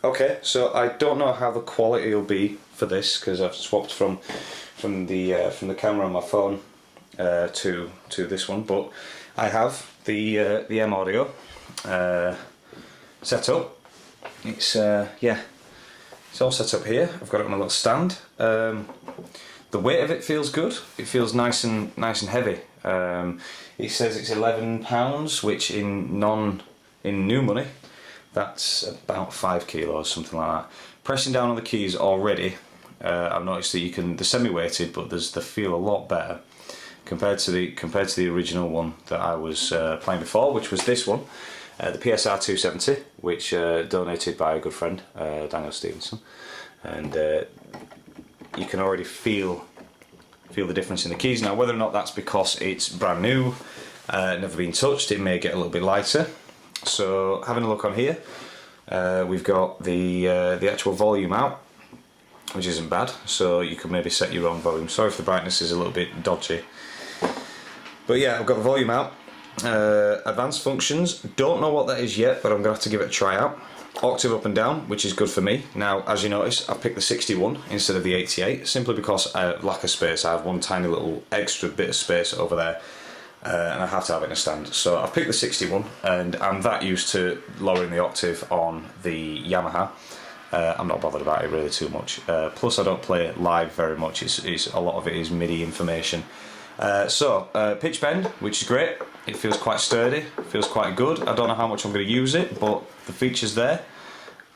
Okay, so I don't know how the quality will be for this because I've swapped from the camera on my phone to this one, but I have the M audio set up. It's yeah, it's all set up here. I've got it on a little stand. The weight of it feels good. It feels nice and heavy. It says it's £11, which in new money, that's about 5 kilos, something like that. Pressing down on the keys already, I've noticed that you can. They're semi-weighted, but they feel a lot better compared to the original one that I was playing before, which was this one, the PSR 270, which donated by a good friend, Daniel Stevenson, and you can already feel the difference in the keys. Now, whether or not that's because it's brand new, never been touched, it may get a little bit lighter. So having a look on here, we've got the actual volume out, which isn't bad, so you can maybe set your own volume. Sorry if the brightness is a little bit dodgy, but yeah, I've got the volume out. Advanced functions, don't know what that is yet, but I'm gonna have to give it a try out. Octave up and down, which is good for me. Now, as you notice, I've picked the 61 instead of the 88, simply because I lack of space. I have one tiny little extra bit of space over there, and I have to have it in a stand. So I've picked the 61, and I'm that used to lowering the octave on the Yamaha. I'm not bothered about it really too much. Plus, I don't play it live very much. It's a lot of it is MIDI information. Pitch bend, which is great. It feels quite sturdy, feels quite good. I don't know how much I'm going to use it, but the feature's there.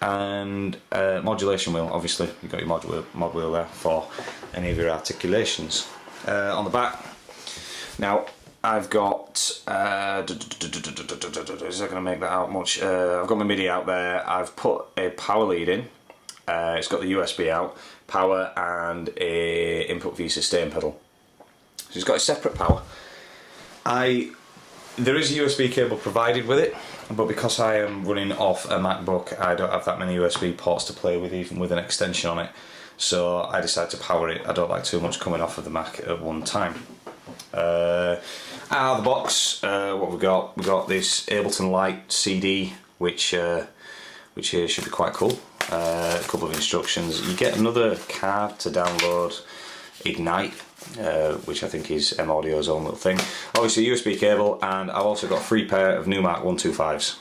And modulation wheel, obviously, you've got your mod wheel there for any of your articulations. On the back, now I've got, is that going to make that out much? I've got my MIDI out there. I've put a power lead in. It's got the USB out, power, and a input V sustain pedal. So it's got a separate power. There is a USB cable provided with it, but because I am running off a MacBook, I don't have that many USB ports to play with, even with an extension on it. So I decided to power it. I don't like too much coming off of the Mac at one time. Out of the box, what we've got this Ableton Lite CD, which here should be quite cool. A couple of instructions. You get another card to download Ignite, which I think is M Audio's own little thing. Obviously USB cable, and I've also got a free pair of Numark 125s.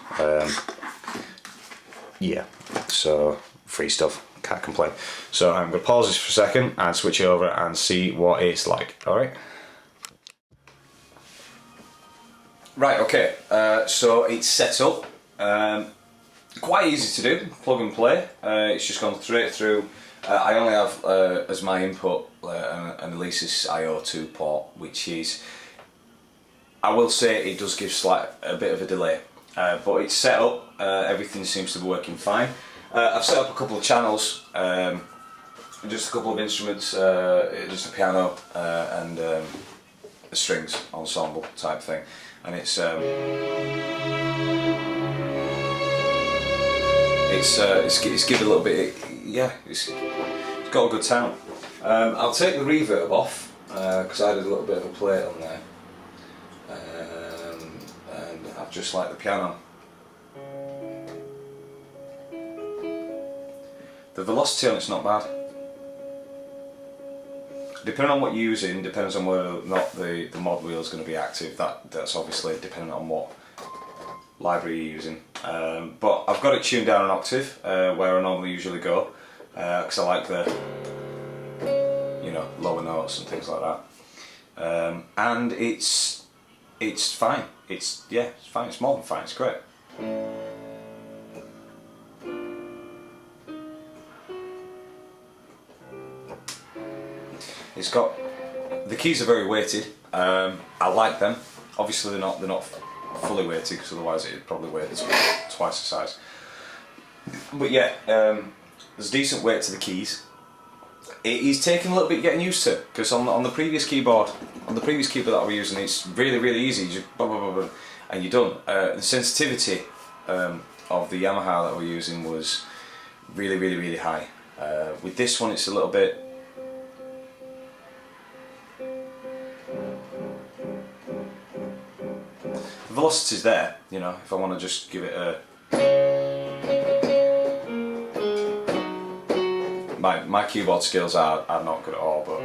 Yeah, so free stuff, can't complain. So I'm going to pause this for a second and switch it over and see what it's like. Alright. Right, okay, so it's set up. Quite easy to do, plug and play. It's just gone straight through. I only have as my input an Alesis IO2 port, which is, I will say it does give a bit of a delay, but it's set up, everything seems to be working fine. I've set up a couple of channels, just a couple of instruments, just a piano and a strings ensemble type thing, and it's given a little bit, yeah, it's got a good sound. I'll take the reverb off because I did a little bit of a plate on there, and I've just like the piano. The velocity on it's not bad. Depending on what you're using, depends on whether or not the mod wheel is going to be active. That's obviously dependent on what library you're using. But I've got it tuned down an octave where I normally usually go, because I like the lower notes and things like that. And it's fine. It's fine. It's more than fine. It's great. It's got, the keys are very weighted. I like them. Obviously they're not fully weighted, because otherwise it'd probably weigh twice the size. But yeah, there's decent weight to the keys. It is taking a little bit getting used to, because on the previous keyboard, that I was using, it's really easy. You just blah, blah, blah, blah, and you're done. The sensitivity of the Yamaha that we're using was really high. With this one, it's a little bit. The velocity's there, if I want to just give it a. my keyboard skills are not good at all, but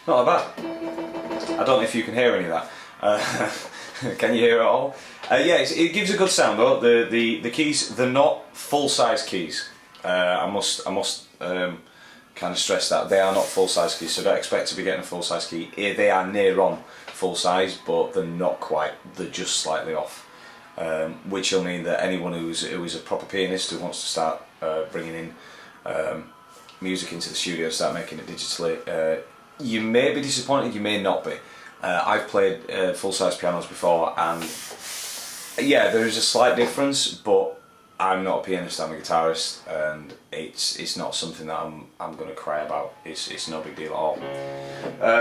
not that bad. I don't know if you can hear any of that. Can you hear it all? Yeah, it gives a good sound though. The keys, they're not full-size keys. I must kind of stress that they are not full-size keys. So don't expect to be getting a full-size key. They are near on full-size, but they're not quite. They're just slightly off, which will mean that anyone who is a proper pianist who wants to start bringing in music into the studio, start making it digitally. You may be disappointed, you may not be. I've played full-size pianos before, and yeah, there is a slight difference, but I'm not a pianist, I'm a guitarist, and it's not something that I'm going to cry about. It's no big deal at all.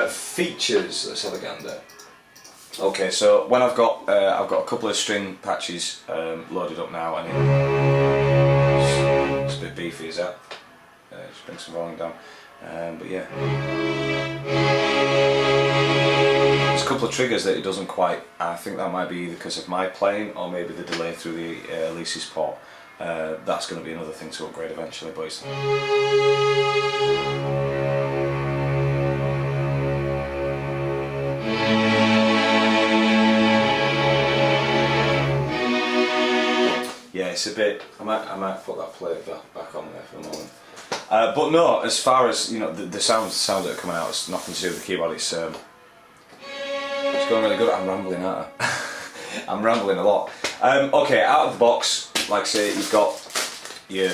Features, let's have a gander. Okay, so when I've got a couple of string patches loaded up now, and it's a bit beefy, is that? Just bring some volume down. But yeah, there's a couple of triggers that it doesn't quite. I think that might be either because of my playing or maybe the delay through the Lisa's port. That's going to be another thing to upgrade eventually, but it's yeah, it's a bit. I might put that plate back on there for a moment. But no, as far as you know, the sounds that are coming out, it's nothing to do with the keyboard. It's going really good. I'm rambling, aren't I? I'm rambling a lot. Okay, out of the box, like I say, you've got your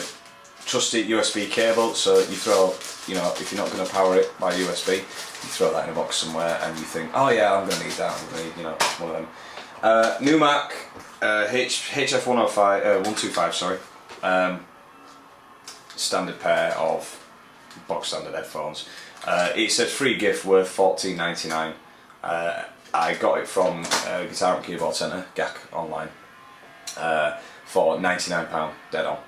trusty USB cable. So you throw, you know, if you're not going to power it by USB, you throw that in a box somewhere, and you think, oh yeah, I'm going to need that. I'm going to need, you know, one of them. New Mac HF105, 125, sorry. Standard pair of box standard headphones. It's a free gift worth $14.99. I got it from Guitar and Keyboard Centre, GAC online, for £99 dead on.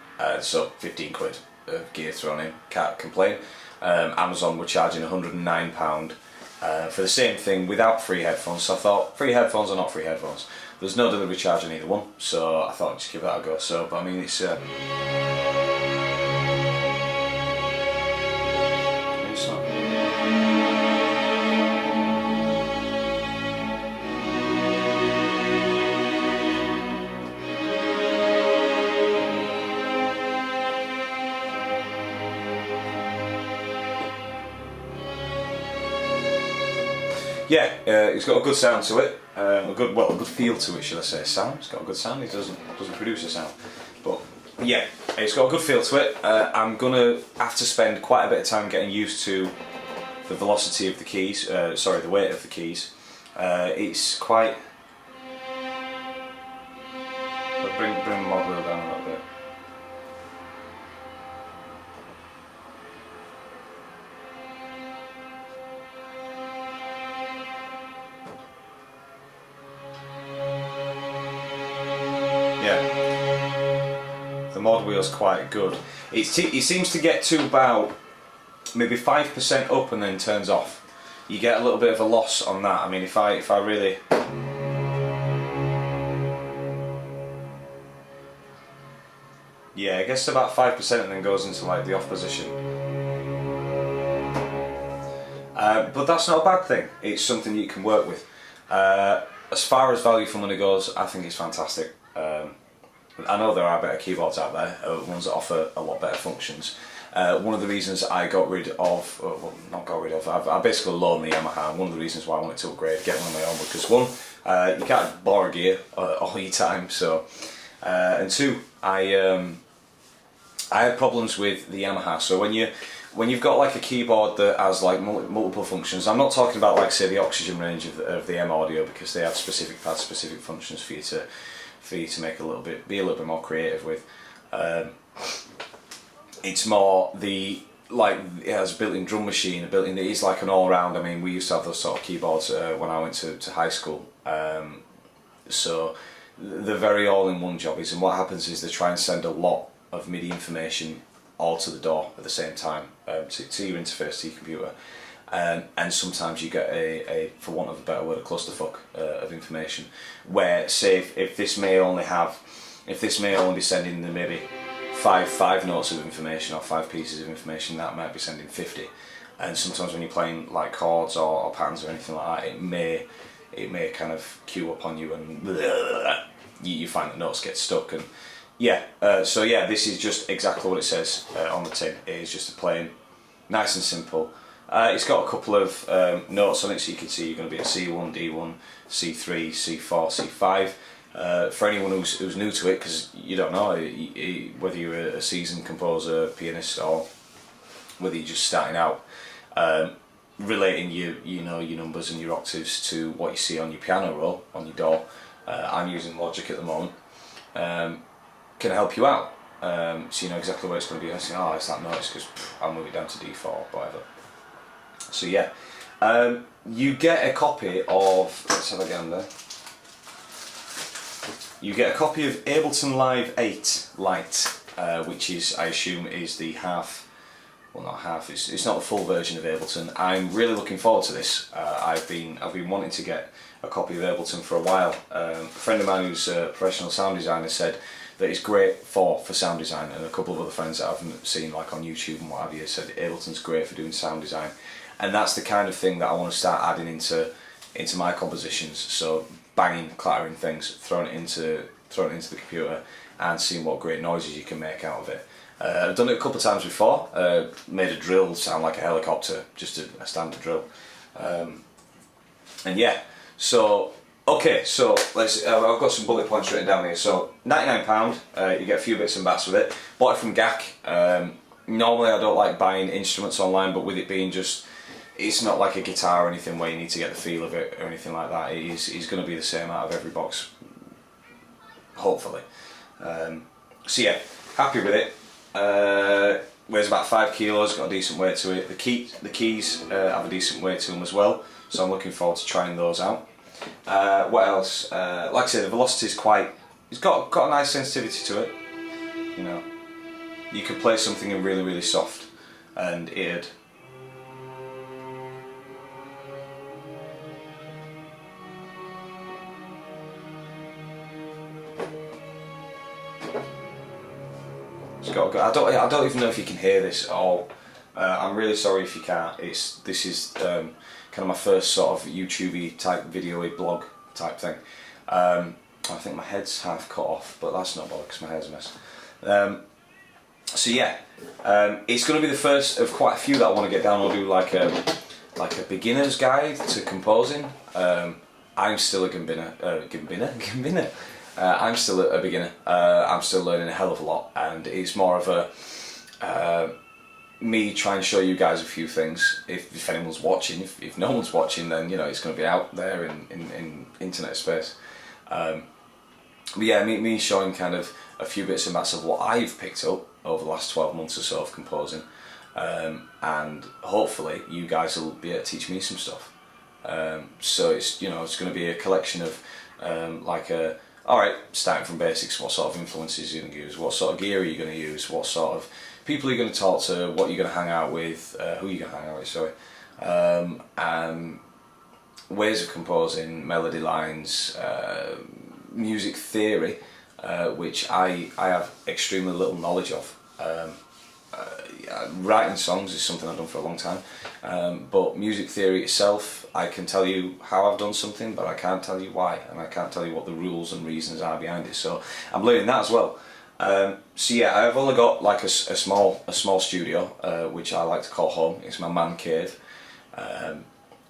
So 15 quid of gear thrown in, can't complain. Amazon were charging £109 for the same thing without free headphones. So I thought, free headphones or not free headphones? There's no delivery charge on either one, so I thought I'd just give that a go. So, but I mean, it's not. Yeah, it's got a good sound to it, a good feel to it, should I say. Sound? It's got a good sound. It doesn't produce a sound, but yeah, it's got a good feel to it. I'm gonna have to spend quite a bit of time getting used to the velocity of the keys. Sorry, the weight of the keys. It's quite. Bring the mod wheel down a little bit. The mod wheel's quite good. It seems to get to about maybe 5% up and then turns off. You get a little bit of a loss on that. I mean, if I really, yeah, it gets to about 5% and then goes into like the off position. But that's not a bad thing. It's something you can work with. As far as value for money goes, I think it's fantastic. I know there are better keyboards out there, ones that offer a lot better functions. One of the reasons I got rid of, well, not got rid of, I basically loaned the Yamaha, and one of the reasons why I wanted to upgrade, get one of my own, because one, you can't borrow gear all your time, so, and two, I had problems with the Yamaha. So when you've got like a keyboard that has like multiple functions, I'm not talking about like say the Oxygen range of the M Audio, because they have specific pads, specific functions for you to make be a little bit more creative with. It's more the, like, it has a built-in drum machine, it is like an all-round. I mean, we used to have those sort of keyboards when I went to high school. So they're very all-in-one jobbies, and what happens is they try and send a lot of MIDI information all to the door at the same time, to your interface, to your computer. and sometimes you get a, for want of a better word, a clusterfuck of information, where say if this may only be sending the maybe five notes of information or 5 pieces of information, that might be sending 50. And sometimes when you're playing like chords or patterns or anything like that, it may kind of queue up on you, and you find that notes get stuck. And yeah, so yeah, this is just exactly what it says on the tin. It is just a plain, nice and simple. It's got a couple of notes on it, so you can see you're going to be at C1, D1, C3, C4, C5. For anyone who's new to it, because you don't know whether you're a seasoned composer, pianist, or whether you're just starting out, relating your numbers and your octaves to what you see on your piano roll, on your DAW. I'm using Logic at the moment. Can help you out, so you know exactly where it's going to be. I say, oh, it's that note, because I'll move it down to D4 or whatever. So yeah, you get a copy of, let's have a gander. You get a copy of Ableton Live 8 Lite, which is, I assume, is the half, well not half, it's not the full version of Ableton. I'm really looking forward to this. I've been wanting to get a copy of Ableton for a while. A friend of mine who's a professional sound designer said that it's great for sound design, and a couple of other friends that I've seen like on YouTube and what have you said Ableton's great for doing sound design. And that's the kind of thing that I want to start adding into my compositions. So banging, clattering things, throwing it into the computer, and seeing what great noises you can make out of it. I've done it a couple of times before. Made a drill sound like a helicopter, just a standard drill. And yeah, so okay, so let's. I've got some bullet points written down here. So £99, you get a few bits and bats with it. Bought it from GAC. Normally I don't like buying instruments online, but with it being just, it's not like a guitar or anything where you need to get the feel of it or anything like that. It's going to be the same out of every box, hopefully. So yeah, happy with it. Weighs about 5 kilos, got a decent weight to it. The keys have a decent weight to them as well, so I'm looking forward to trying those out. What else? Like I said, the velocity is it's got a nice sensitivity to it. You know, you could play something in really, really soft and it'd I don't even know if you can hear this at all. I'm really sorry if you can't. This is kind of my first sort of YouTube-y type video-y blog type thing. I think my head's half cut off, but that's not bothered because my hair's a mess. So yeah, it's going to be the first of quite a few that I want to get down. I'll do like a beginner's guide to composing. I'm still a beginner. I'm still a beginner. I'm still learning a hell of a lot, and it's more of a me trying to show you guys a few things. If anyone's watching, if no one's watching, then you know it's going to be out there in internet space. But yeah, me showing kind of a few bits and bats of what I've picked up over the last 12 months or so of composing, and hopefully you guys will be able to teach me some stuff. So it's it's going to be a collection of alright, starting from basics, what sort of influences you're going to use, what sort of gear are you going to use, what sort of people are you going to talk to, what you're going to hang out with, who you're going to hang out with, sorry, and ways of composing, melody lines, music theory, which I have extremely little knowledge of. Writing songs is something I've done for a long time, but music theory itself, I can tell you how I've done something, but I can't tell you why, and I can't tell you what the rules and reasons are behind it. So I'm learning that as well. So yeah, I've only got like a small studio, which I like to call home. It's my man cave,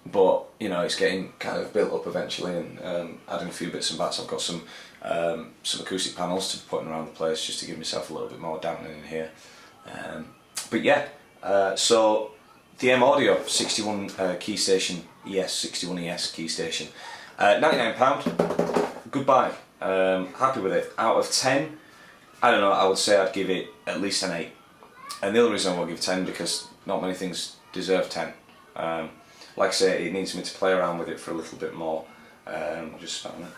but it's getting kind of built up eventually, and adding a few bits and bats. I've got some acoustic panels to be putting around the place just to give myself a little bit more dampening in here. But yeah, so the M Audio Keystation 61ES Keystation, £99, goodbye. Happy with it. Out of 10, I don't know, I would say I'd give it at least an 8. And the other reason I won't give 10 because not many things deserve 10. Like I say, it needs me to play around with it for a little bit more. Just spam it.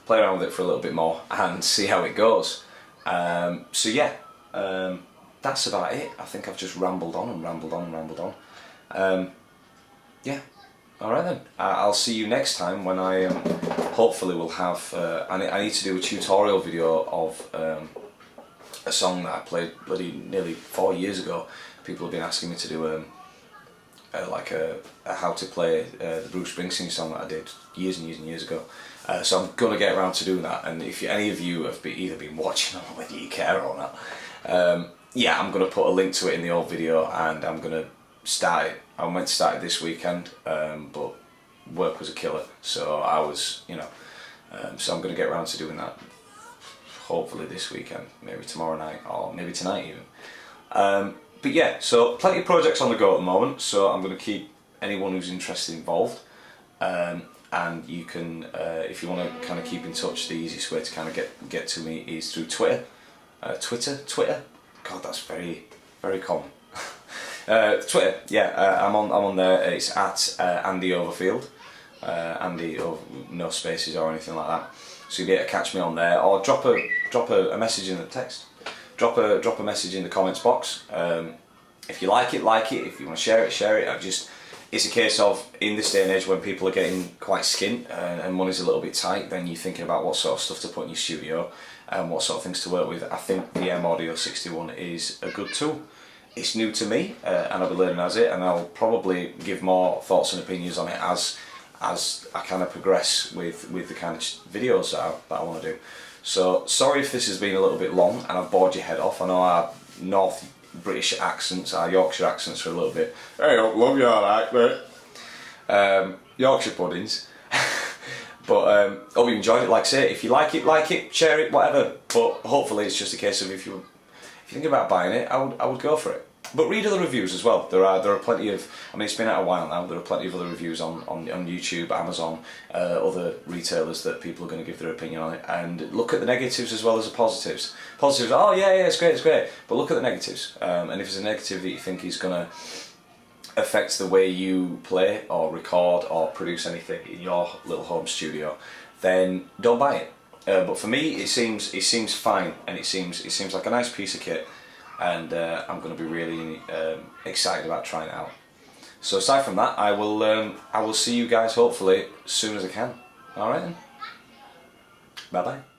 Play around with it for a little bit more and see how it goes. So yeah. That's about it. I think I've just rambled on and rambled on and rambled on. yeah, alright then. I'll see you next time when I hopefully will have, I need to do a tutorial video of a song that I played bloody nearly 4 years ago. People have been asking me to do like a how to play the Bruce Springsteen song that I did years and years and years ago. So I'm going to get around to doing that, and if any of you have either been watching or whether you care or not, yeah, I'm going to put a link to it in the old video, and I'm going to start it. I meant to start it this weekend, but work was a killer, so I was, you know, so I'm going to get around to doing that hopefully this weekend, maybe tomorrow night, or maybe tonight even. But yeah, so plenty of projects on the go at the moment, so I'm going to keep anyone who's interested involved. And you can, if you want to kind of keep in touch, the easiest way to kind of get to me is through Twitter. Twitter? God, that's very, very common. Twitter, yeah, I'm on there. It's at Andy Overfield. Andy, no spaces or anything like that. So you'll be able to catch me on there, or drop a message in the text. Drop a message in the comments box. If you like it, like it. If you want to share it. It's a case of, in this day and age when people are getting quite skint and money's a little bit tight, then you're thinking about what sort of stuff to put in your studio and what sort of things to work with. I think the Audio 61 is a good tool. It's new to me, and I'll be learning as it, and I'll probably give more thoughts and opinions on it as I kind of progress with the kind of videos that I want to do. So sorry if this has been a little bit long and I've bored your head off. I know our North British accents, our Yorkshire accents are a little bit, hey, I love your accent. Yorkshire puddings. But hope you enjoyed it. Like I say, if you like it, share it, whatever. But hopefully it's just a case of if you think about buying it, I would go for it. But read other reviews as well. There are plenty of, I mean, it's been out a while now, there are plenty of other reviews on YouTube, Amazon, other retailers that people are going to give their opinion on it. And look at the negatives as well as the positives. Positives, oh yeah, it's great. But look at the negatives. And if there's a negative that you think is going to affect the way you play or record or produce anything in your little home studio, then don't buy it. But for me, it seems fine, and it seems like a nice piece of kit. And I'm going to be really excited about trying it out. So aside from that, I will see you guys hopefully as soon as I can. Alright then. Bye bye.